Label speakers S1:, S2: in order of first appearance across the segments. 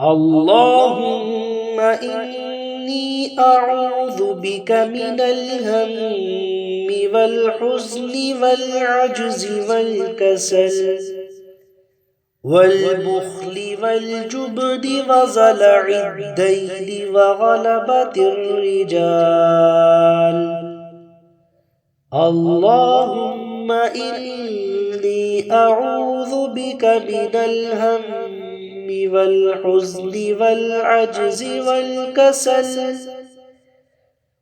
S1: اللهم إني أعوذ بك من الهم والحزن والعجز والكسل والبخل والجبن وضلع الدين وغلبة الرجال. اللهم إني أعوذ بك من الهم والحزن والعجز والكسل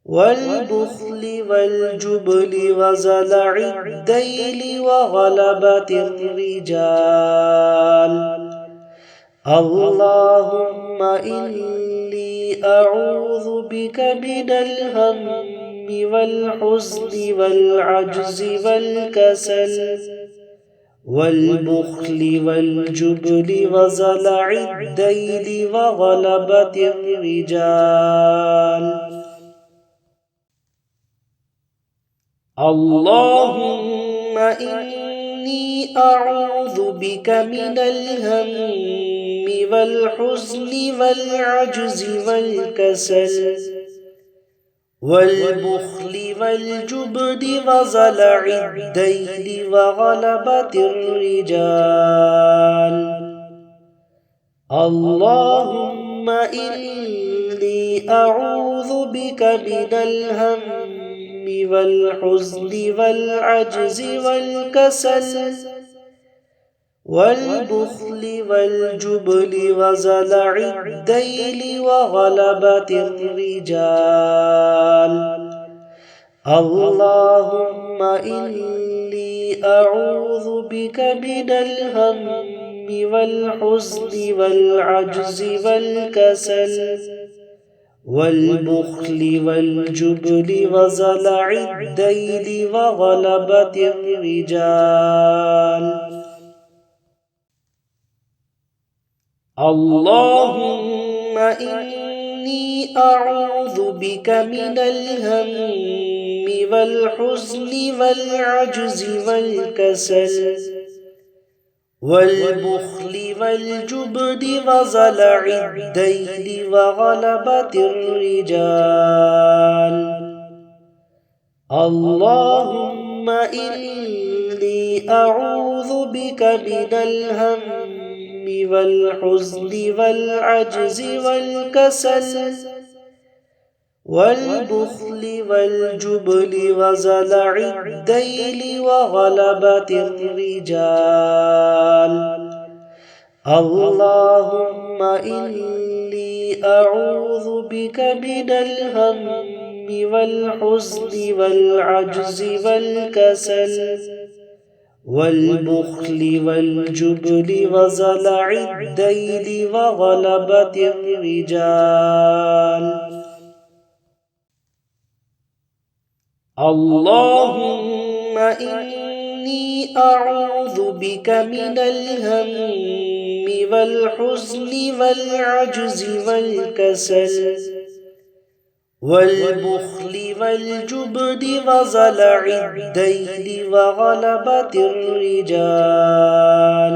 S1: والبخل والجبن وضلع الدين وغلبة الرجال. اللهم إني أعوذ بك من الهم والحزن والعجز والكسل والبخل والجبن وضلع الدين وغلبة الرجال. اللهم إني أعوذ بك من الهم والحزن والعجز والكسل والبخل والجبن وضلع الدين وغلبة الرجال. اللهم إني أعوذ بك من الهم والحزن والعجز والكسل والبخل والجبن وضلع الدين وغلبة الرجال. اللهم إني أعوذ بك من الهم والحزن والعجز والكسل والبخل والجبن وضلع الدين وغلبة الرجال. اللهم إني أعوذ بك من الهم والحزن والعجز والكسل والبخل والجبن وضلع الدين وغلبة الرجال. اللهم إني أعوذ بك من الهم والحزن والعجز والكسل والبخل والجبن وضلع الدين وغلبة الرجال. اللهم إني أعوذ بك من الهم والحزن والعجز والكسل والبخل والجبن وضلع الدين وغلبة الرجال. اللهم إني أعوذ بك من الهم والحزن والعجز والكسل والبخل والجبن وضلع الدين وغلبة الرجال.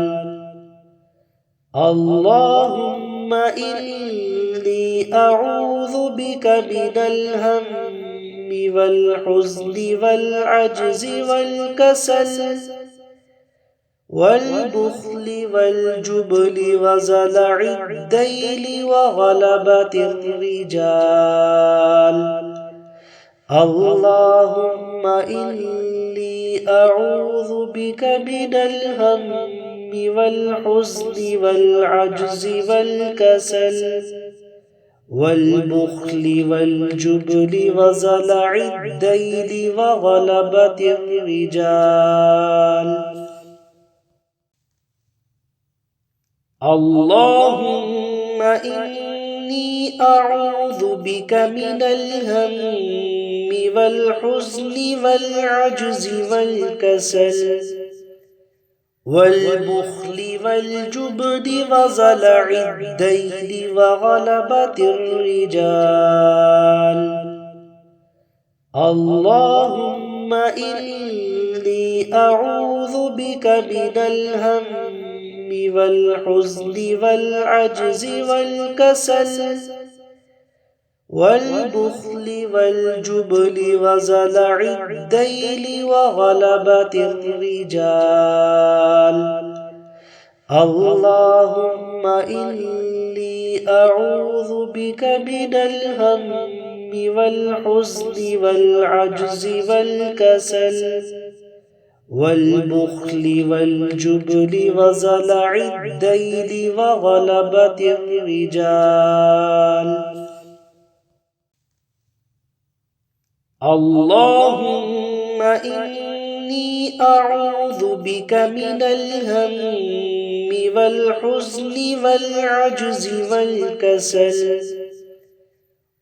S1: اللهم إني أعوذ بك من الهم والحزن والعجز والكسل والبخل والجبن وضلع الدين وغلبة الرجال. اللهم إني أعوذ بك من الهم والحزن والعجز والكسل والبخل والجبن وضلع الدين وغلبة الرجال. اللهم إني أعوذ بك من الهم والحزن والعجز والكسل والبخل والجبن وضلع الدين وغلبة الرجال. اللهم إني أعوذ بك من الهم والحزن والعجز والكسل والبخل والجبن وزلع الدين وغلبة الرجال اللهم إني أعوذ بك من الهم والحزن والعجز والكسل والبخل والجبن وزلع الدين وغلبة الرجال اللهم إني أعوذ بك من الهم والحزن والعجز والكسل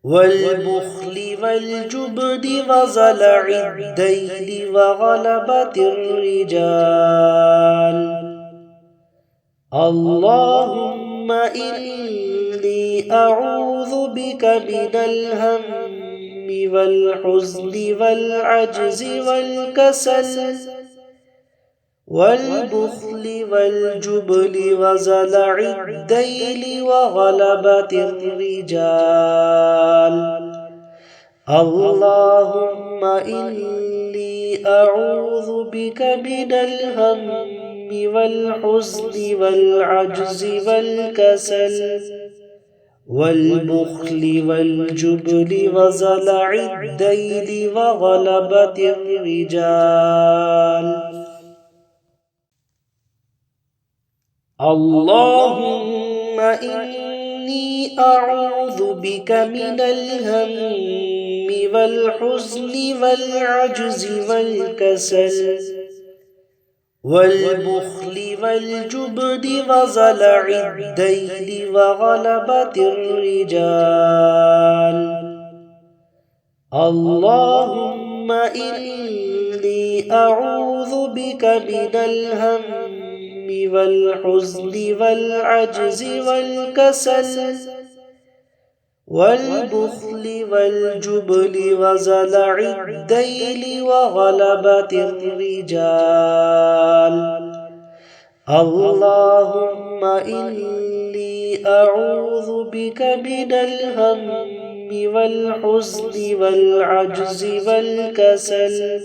S1: والبخل والجبن وزلع الدين وغلبة الرجال اللهم إني أعوذ بك من الهم والحزن والعجز والكسل والبخل والجبن وزلع الدين وغلبة الرجال اللهم إني أعوذ بك من الهم والحزن والعجز والكسل والبخل والجبن وزلع الدين وغلبة الرجال اللهم إني أعوذ بك من الهم والحزن والعجز والكسل والبخل والجبن وزلع الدين وغلبة الرجال اللهم إني أعوذ بك من الهم والحزن والعجز والكسل والبخل والجبن وزلع الدين وغلبة الرجال اللهم إني أعوذ بك من الهم والحزن والعجز والكسل والبخل والجبن وزلع الدين وغلبة الرجال اللهم إني أعوذ بك من الهم والحزن والعجز والكسل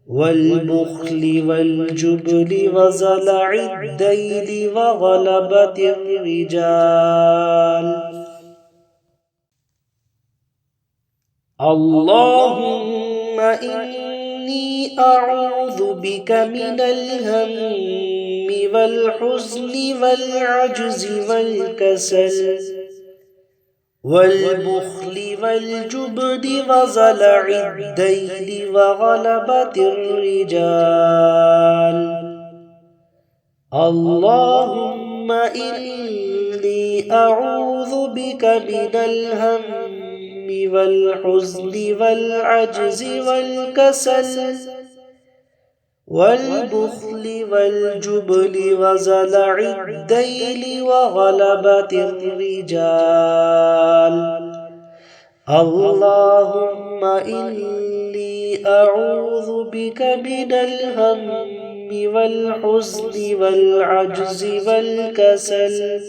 S1: والبخل والجبن وزلع الدين وغلبة الرجال اللهم إني أعوذ بك من الهم والحزن والعجز والكسل والبخل والجبن وزلع الدين وغلبة الرجال اللهم إني أعوذ بك من الهم والحزن والعجز والكسل والبخل والجبن وزلع الدين وغلبة الرجال اللهم إني أعوذ بك من الهم والحزن والعجز والكسل والبخل والجبن وزلع الدين وغلبة الرجال اللهم إني أعوذ بك من الهم والحزن والعجز والكسل والبخل والجبن وزلع الدين وغلبة الرجال اللهم إني أعوذ بك من الهم والحزن والعجز والكسل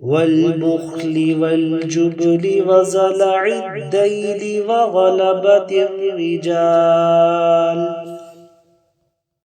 S1: والبخل والجبن وزلع الدين وغلبة الرجال